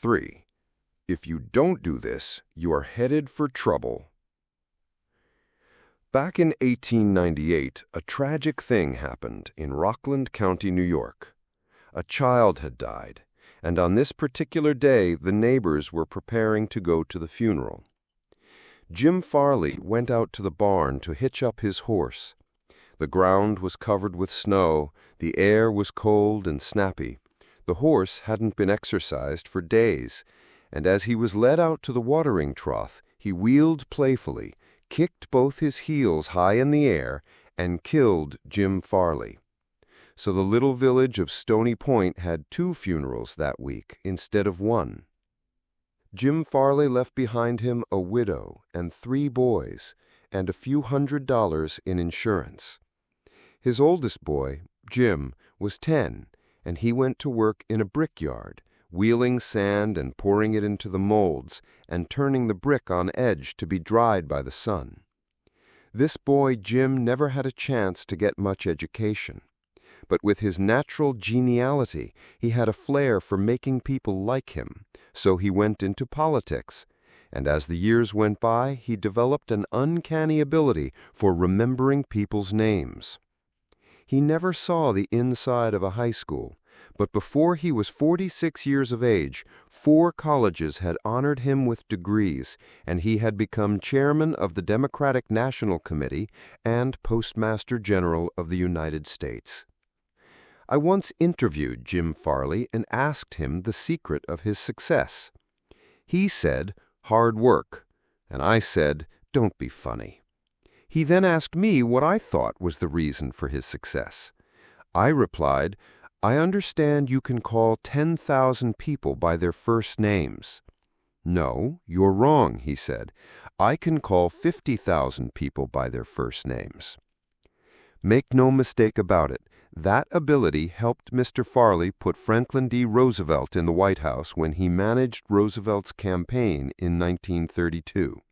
3. If you don't do this, you are headed for trouble. Back in 1898, a tragic thing happened in Rockland County, New York. A child had died, and on this particular day, the neighbors were preparing to go to the funeral. Jim Farley went out to the barn to hitch up his horse. The ground was covered with snow, the air was cold and snappy. The horse hadn't been exercised for days, and as he was led out to the watering trough, he wheeled playfully, kicked both his heels high in the air, and killed Jim Farley. So the little village of Stony Point had 2 funerals that week instead of 1. Jim Farley left behind him a widow and 3 boys, and a few $100s in insurance. His oldest boy, Jim, was 10, and he went to work in a brickyard, wheeling sand and pouring it into the molds and turning the brick on edge to be dried by the sun. This boy, Jim, never had a chance to get much education. But with his natural geniality, he had a flair for making people like him, so he went into politics. And as the years went by, he developed an uncanny ability for remembering people's names. He never saw the inside of a high school, but before he was 46 years of age, 4 colleges had honored him with degrees, and he had become chairman of the Democratic National Committee and Postmaster General of the United States. I once interviewed Jim Farley and asked him the secret of his success. He said, "Hard work," and I said, "Don't be funny." He then asked me what I thought was the reason for his success. I replied, "I understand you can call 10,000 people by their first names." "No, you're wrong," he said. "I can call 50,000 people by their first names." Make no mistake about it, that ability helped Mr. Farley put Franklin D. Roosevelt in the White House when he managed Roosevelt's campaign in 1932.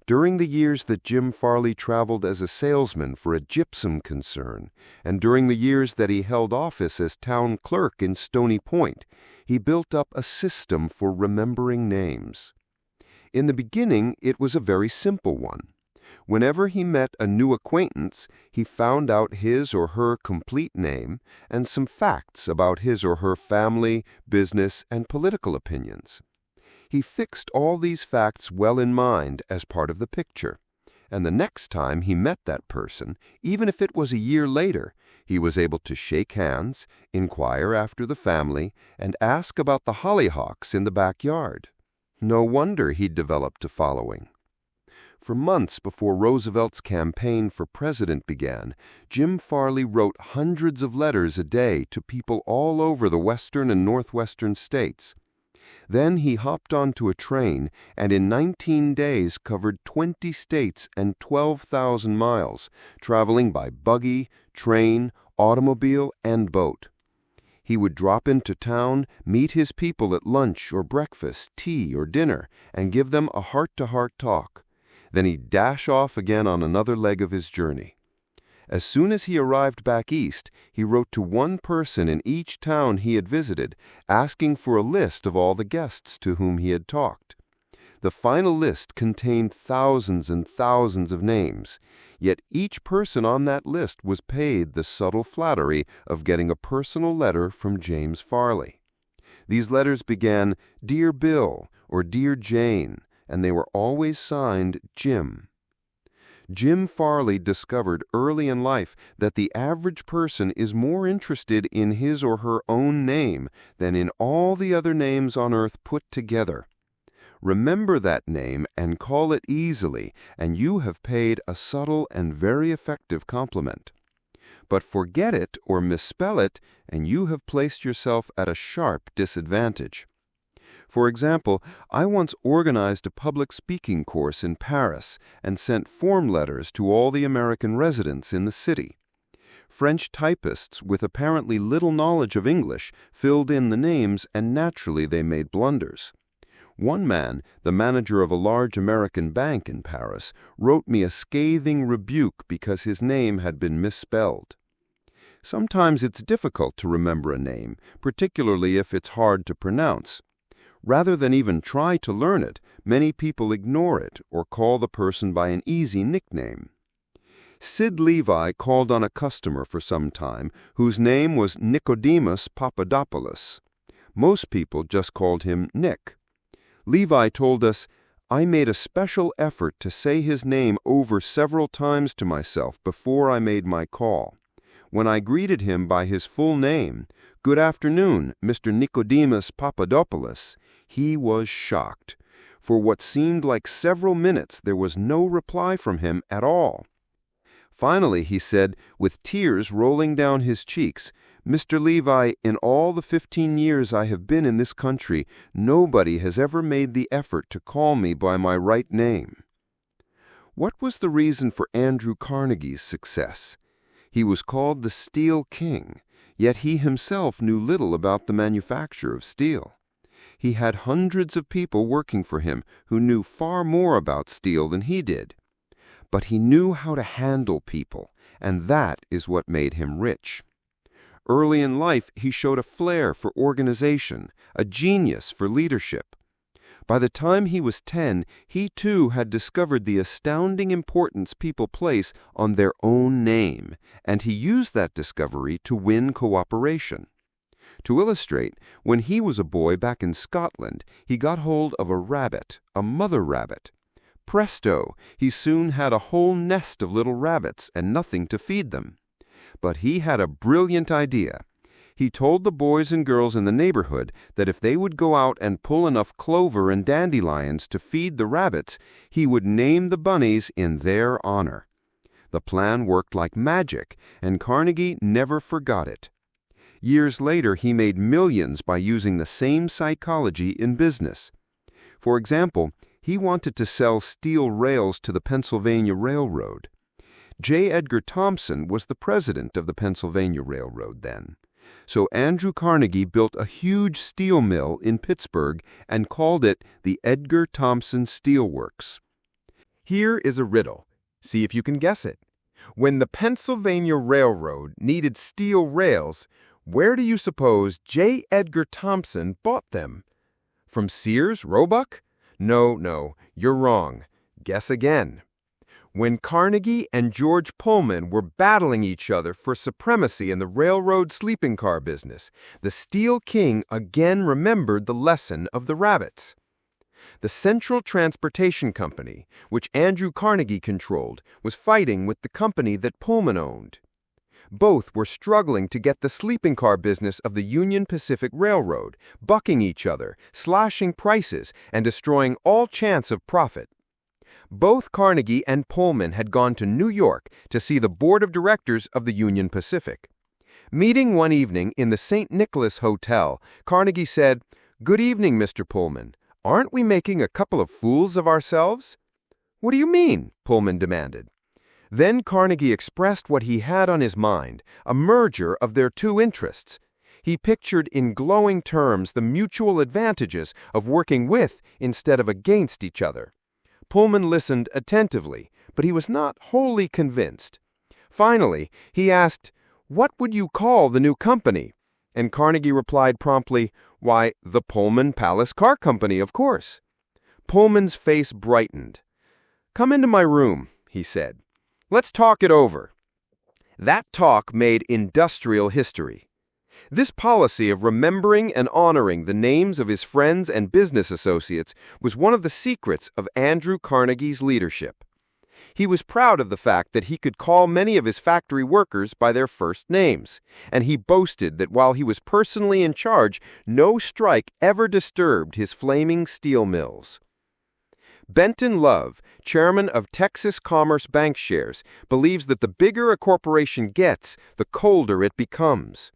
During the years that Jim Farley traveled as a salesman for a gypsum concern, and during the years that he held office as town clerk in Stony Point, he built up a system for remembering names. In the beginning, it was a very simple one. Whenever he met a new acquaintance, he found out his or her complete name and some facts about his or her family, business, and political opinions. He fixed all these facts well in mind as part of the picture, and the next time he met that person, even if it was a year later, he was able to shake hands, inquire after the family, and ask about the hollyhocks in the backyard. No wonder he developed a following. For months before Roosevelt's campaign for president began, Jim Farley wrote hundreds of letters a day to people all over the western and northwestern states. Then he hopped onto a train and in 19 days covered 20 states and 12,000 miles, traveling by buggy, train, automobile, and boat. He would drop into town, meet his people at lunch or breakfast, tea or dinner, and give them a heart-to-heart talk. Then he'd dash off again on another leg of his journey. As soon as he arrived back east, he wrote to one person in each town he had visited, asking for a list of all the guests to whom he had talked. The final list contained thousands and thousands of names, yet each person on that list was paid the subtle flattery of getting a personal letter from James Farley. These letters began, "Dear Bill," or "Dear Jane," and they were always signed Jim. Jim Farley discovered early in life that the average person is more interested in his or her own name than in all the other names on earth put together. Remember that name and call it easily, and you have paid a subtle and very effective compliment. But forget it or misspell it, and you have placed yourself at a sharp disadvantage. For example, I once organized a public speaking course in Paris and sent form letters to all the American residents in the city. French typists with apparently little knowledge of English filled in the names, and naturally they made blunders. One man, the manager of a large American bank in Paris, wrote me a scathing rebuke because his name had been misspelled. Sometimes it's difficult to remember a name, particularly if it's hard to pronounce. Rather than even try to learn it, many people ignore it or call the person by an easy nickname. Sid Levi called on a customer for some time whose name was Nicodemus Papadopoulos. Most people just called him Nick. Levi told us, "I made a special effort to say his name over several times to myself before I made my call. When I greeted him by his full name, 'Good afternoon, Mr. Nicodemus Papadopoulos,' he was shocked. For what seemed like several minutes, there was no reply from him at all. Finally, he said, with tears rolling down his cheeks, 'Mr. Levi, in all the 15 years I have been in this country, nobody has ever made the effort to call me by my right name.'" What was the reason for Andrew Carnegie's success? He was called the Steel King, yet he himself knew little about the manufacture of steel. He had hundreds of people working for him who knew far more about steel than he did. But he knew how to handle people, and that is what made him rich. Early in life, he showed a flair for organization, a genius for leadership. By the time he was 10, he too had discovered the astounding importance people place on their own name, and he used that discovery to win cooperation. To illustrate, when he was a boy back in Scotland, he got hold of a rabbit, a mother rabbit. Presto, he soon had a whole nest of little rabbits and nothing to feed them. But he had a brilliant idea. He told the boys and girls in the neighborhood that if they would go out and pull enough clover and dandelions to feed the rabbits, he would name the bunnies in their honor. The plan worked like magic, and Carnegie never forgot it. Years later, he made millions by using the same psychology in business. For example, he wanted to sell steel rails to the Pennsylvania Railroad. J. Edgar Thompson was the president of the Pennsylvania Railroad then. So Andrew Carnegie built a huge steel mill in Pittsburgh and called it the Edgar Thompson Steel Works. Here is a riddle. See if you can guess it. When the Pennsylvania Railroad needed steel rails, where do you suppose J. Edgar Thompson bought them? From Sears, Roebuck? No, you're wrong. Guess again. When Carnegie and George Pullman were battling each other for supremacy in the railroad sleeping car business, the Steel King again remembered the lesson of the rabbits. The Central Transportation Company, which Andrew Carnegie controlled, was fighting with the company that Pullman owned. Both were struggling to get the sleeping car business of the Union Pacific Railroad, bucking each other, slashing prices, and destroying all chance of profit. Both Carnegie and Pullman had gone to New York to see the board of directors of the Union Pacific. Meeting one evening in the St. Nicholas Hotel, Carnegie said, "Good evening, Mr. Pullman. Aren't we making a couple of fools of ourselves?" "What do you mean?" Pullman demanded. Then Carnegie expressed what he had on his mind, a merger of their two interests. He pictured in glowing terms the mutual advantages of working with instead of against each other. Pullman listened attentively, but he was not wholly convinced. Finally, he asked, "What would you call the new company?" And Carnegie replied promptly, "Why, the Pullman Palace Car Company, of course." Pullman's face brightened. "Come into my room," he said. "Let's talk it over." That talk made industrial history. This policy of remembering and honoring the names of his friends and business associates was one of the secrets of Andrew Carnegie's leadership. He was proud of the fact that he could call many of his factory workers by their first names, and he boasted that while he was personally in charge, no strike ever disturbed his flaming steel mills. Benton Love, chairman of Texas Commerce Bank Shares, believes that the bigger a corporation gets, the colder it becomes.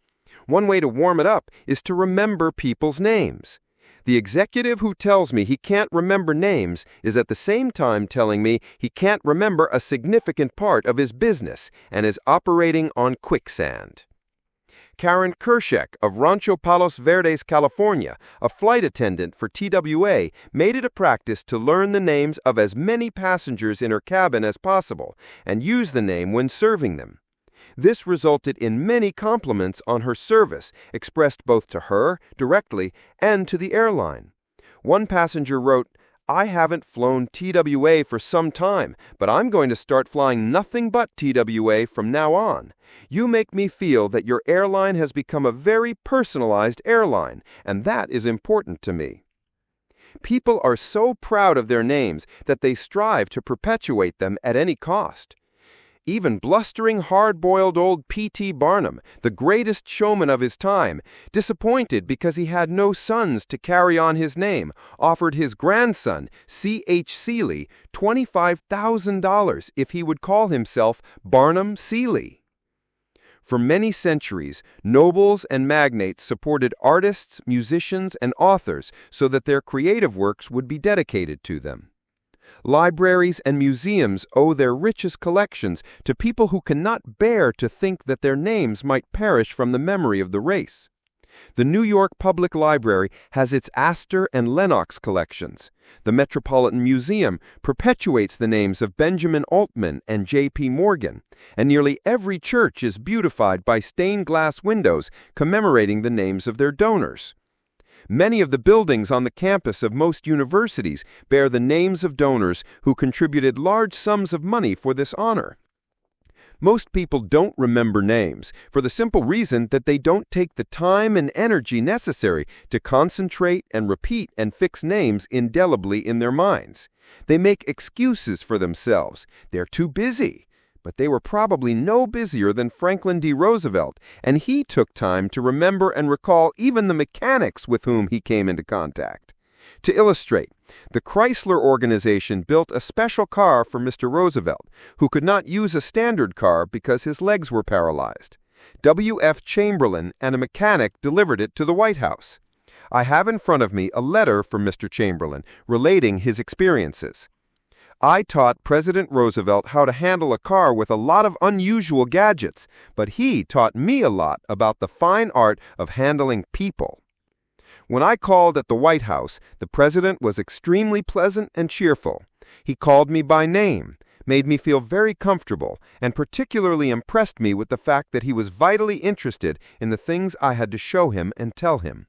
One way to warm it up is to remember people's names. The executive who tells me he can't remember names is at the same time telling me he can't remember a significant part of his business and is operating on quicksand. Karen Kershak of Rancho Palos Verdes, California, a flight attendant for TWA, made it a practice to learn the names of as many passengers in her cabin as possible and use the name when serving them. This resulted in many compliments on her service, expressed both to her, directly, and to the airline. One passenger wrote, "I haven't flown TWA for some time, but I'm going to start flying nothing but TWA from now on. You make me feel that your airline has become a very personalized airline, and that is important to me." People are so proud of their names that they strive to perpetuate them at any cost. Even blustering, hard-boiled old P.T. Barnum, the greatest showman of his time, disappointed because he had no sons to carry on his name, offered his grandson, C.H. Seeley, $25,000 if he would call himself Barnum Seeley. For many centuries, nobles and magnates supported artists, musicians, and authors so that their creative works would be dedicated to them. Libraries and museums owe their richest collections to people who cannot bear to think that their names might perish from the memory of the race. The New York Public Library has its Astor and Lenox collections. The Metropolitan Museum perpetuates the names of Benjamin Altman and J.P. Morgan, and nearly every church is beautified by stained glass windows commemorating the names of their donors. Many of the buildings on the campus of most universities bear the names of donors who contributed large sums of money for this honor. Most people don't remember names for the simple reason that they don't take the time and energy necessary to concentrate and repeat and fix names indelibly in their minds. They make excuses for themselves. They're too busy. But they were probably no busier than Franklin D. Roosevelt, and he took time to remember and recall even the mechanics with whom he came into contact. To illustrate, the Chrysler organization built a special car for Mr. Roosevelt, who could not use a standard car because his legs were paralyzed. W.F. Chamberlain and a mechanic delivered it to the White House. I have in front of me a letter from Mr. Chamberlain relating his experiences. "I taught President Roosevelt how to handle a car with a lot of unusual gadgets, but he taught me a lot about the fine art of handling people." When I called at the White House, the president was extremely pleasant and cheerful. He called me by name, made me feel very comfortable, and particularly impressed me with the fact that he was vitally interested in the things I had to show him and tell him.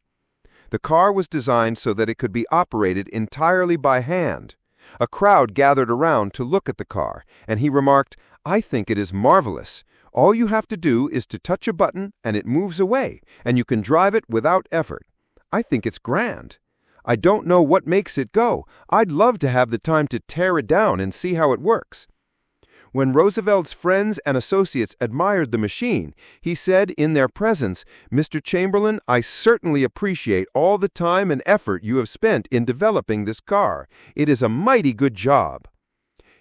The car was designed so that it could be operated entirely by hand. A crowd gathered around to look at the car, and he remarked, "I think it is marvelous. All you have to do is to touch a button and it moves away, and you can drive it without effort. I think it's grand. I don't know what makes it go. I'd love to have the time to tear it down and see how it works." When Roosevelt's friends and associates admired the machine, he said in their presence, "Mr. Chamberlain, I certainly appreciate all the time and effort you have spent in developing this car. It is a mighty good job."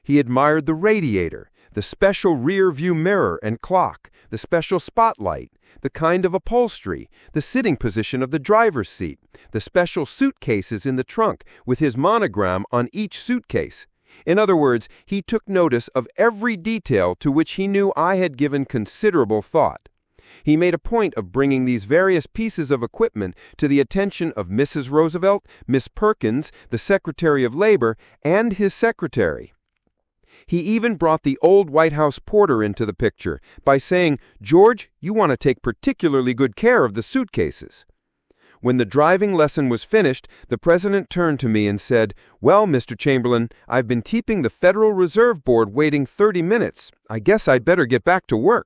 He admired the radiator, the special rear-view mirror and clock, the special spotlight, the kind of upholstery, the sitting position of the driver's seat, the special suitcases in the trunk with his monogram on each suitcase. In other words, he took notice of every detail to which he knew I had given considerable thought. He made a point of bringing these various pieces of equipment to the attention of Mrs. Roosevelt, Miss Perkins, the Secretary of Labor, and his secretary. He even brought the old White House porter into the picture by saying, "George, you want to take particularly good care of the suitcases." When the driving lesson was finished, the president turned to me and said, "Well, Mr. Chamberlain, I've been keeping the Federal Reserve Board waiting 30 minutes. I guess I'd better get back to work."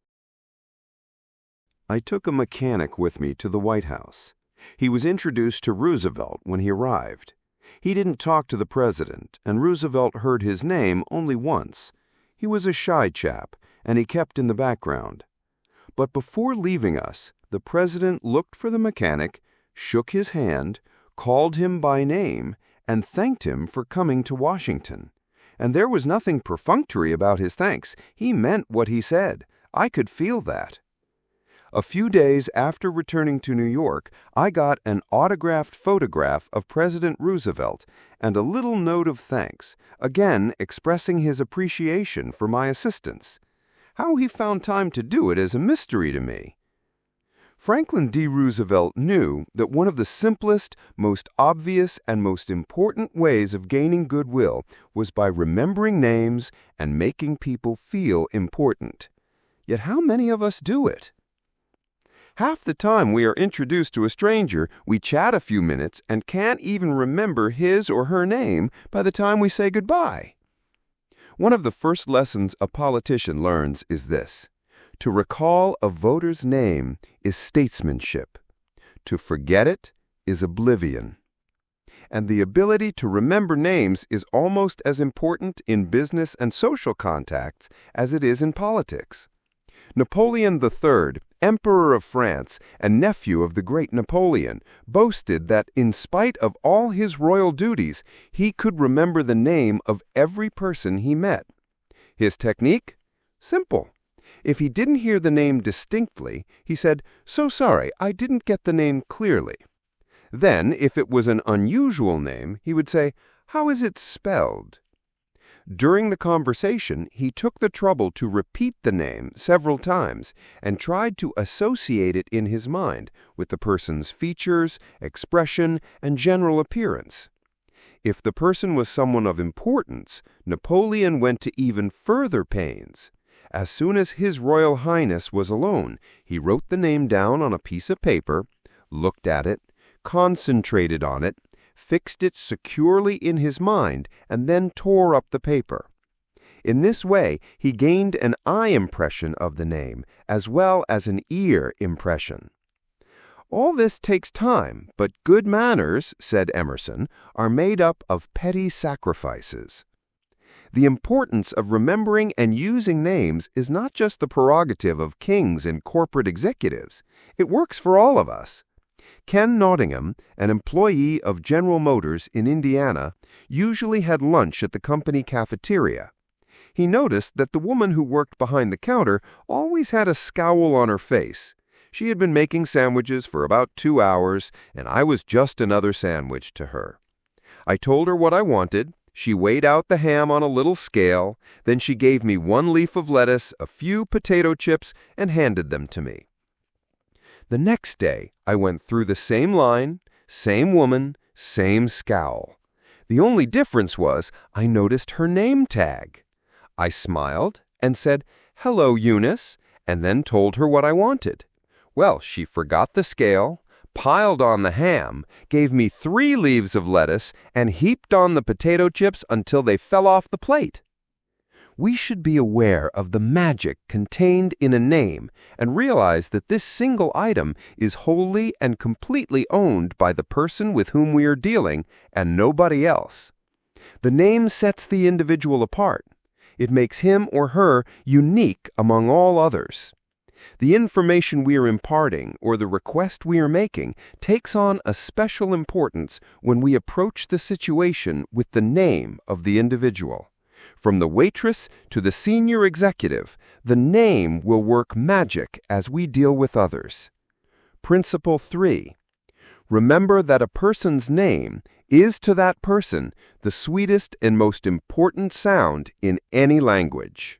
I took a mechanic with me to the White House. He was introduced to Roosevelt when he arrived. He didn't talk to the president, and Roosevelt heard his name only once. He was a shy chap, and he kept in the background. But before leaving us, the president looked for the mechanic, shook his hand, called him by name, and thanked him for coming to Washington. And there was nothing perfunctory about his thanks. He meant what he said. I could feel that. A few days after returning to New York, I got an autographed photograph of President Roosevelt and a little note of thanks, again expressing his appreciation for my assistance. How he found time to do it is a mystery to me. Franklin D. Roosevelt knew that one of the simplest, most obvious, and most important ways of gaining goodwill was by remembering names and making people feel important. Yet how many of us do it? Half the time we are introduced to a stranger, we chat a few minutes and can't even remember his or her name by the time we say goodbye. One of the first lessons a politician learns is this: to recall a voter's name is statesmanship. To forget it is oblivion. And the ability to remember names is almost as important in business and social contacts as it is in politics. Napoleon III, Emperor of France and nephew of the great Napoleon, boasted that in spite of all his royal duties, he could remember the name of every person he met. His technique? Simple. If he didn't hear the name distinctly, he said, "So sorry, I didn't get the name clearly." Then, if it was an unusual name, he would say, "How is it spelled?" During the conversation, he took the trouble to repeat the name several times and tried to associate it in his mind with the person's features, expression, and general appearance. If the person was someone of importance, Napoleon went to even further pains. As soon as His Royal Highness was alone, he wrote the name down on a piece of paper, looked at it, concentrated on it, fixed it securely in his mind, and then tore up the paper. In this way, he gained an eye impression of the name, as well as an ear impression. All this takes time, but good manners, said Emerson, are made up of petty sacrifices. The importance of remembering and using names is not just the prerogative of kings and corporate executives. It works for all of us. Ken Nottingham, an employee of General Motors in Indiana, usually had lunch at the company cafeteria. He noticed that the woman who worked behind the counter always had a scowl on her face. She had been making sandwiches for about 2 hours, and I was just another sandwich to her. I told her what I wanted. She weighed out the ham on a little scale. Then she gave me 1 leaf of lettuce, a few potato chips, and handed them to me. The next day, I went through the same line, same woman, same scowl. The only difference was I noticed her name tag. I smiled and said, "Hello, Eunice," and then told her what I wanted. Well, she forgot the scale, piled on the ham, gave me 3 leaves of lettuce, and heaped on the potato chips until they fell off the plate. We should be aware of the magic contained in a name and realize that this single item is wholly and completely owned by the person with whom we are dealing and nobody else. The name sets the individual apart. It makes him or her unique among all others. The information we are imparting or the request we are making takes on a special importance when we approach the situation with the name of the individual. From the waitress to the senior executive, the name will work magic as we deal with others. Principle 3. Remember that a person's name is to that person the sweetest and most important sound in any language.